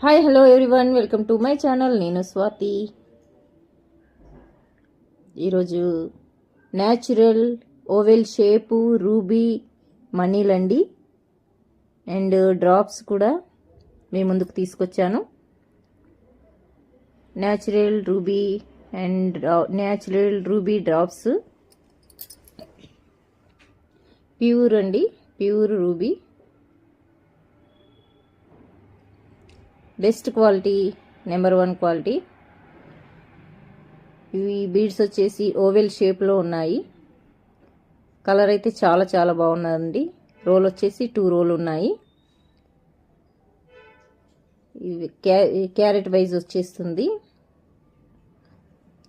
Hi hello everyone, welcome to my channel. నేను స్వాతి. ఈరోజు natural oval shape ruby మనీలండి and drops కూడా మీ ముందుకు తీసుకొచ్చాను. న్యాచురల్ రూబీ డ్రాప్స్, ప్యూర్ అండి, pure ruby, best quality, number 1 quality. ఇవి బీడ్స్ వచ్చేసి ఓవెల్ షేప్లో ఉన్నాయి. కలర్ అయితే చాలా చాలా బాగున్నదండి. రోల్ వచ్చేసి 2 రోల్ ఉన్నాయి. ఇవి క్యారెట్ వైజ్ వచ్చేస్తుంది.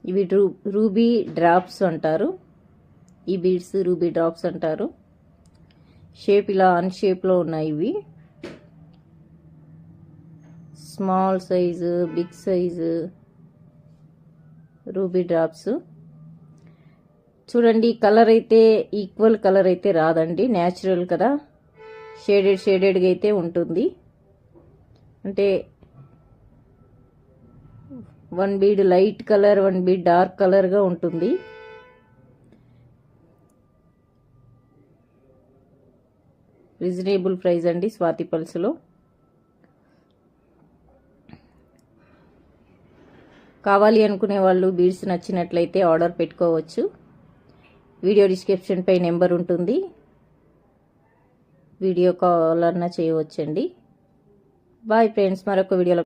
ఇవి రూబీ డ్రాప్స్ అంటారు. ఈ బీడ్స్ రూబీ డ్రాప్స్ అంటారు. షేప్ ఇలా అన్షేప్లో ఉన్నాయి. ఇవి small size, big size ruby drops. చూడండి, కలర్ అయితే ఈక్వల్ కలర్ అయితే రాదండి, న్యాచురల్ కదా, షేడెడ్గా అయితే ఉంటుంది. అంటే 1 bead light colour, 1 bead dark కలర్గా ఉంటుంది. రీజనబుల్ ప్రైస్ అండి స్వాతి పల్స్లో. కావాలి అనుకునే వాళ్ళు బీడ్స్ నచ్చినట్లయితే ఆర్డర్ పెట్టుకోవచ్చు. వీడియో డిస్క్రిప్షన్ పై నెంబర్ ఉంటుంది, వీడియో కాల్ అన్నా చేయవచ్చండి. బాయ్ ఫ్రెండ్స్, మరొక వీడియోలో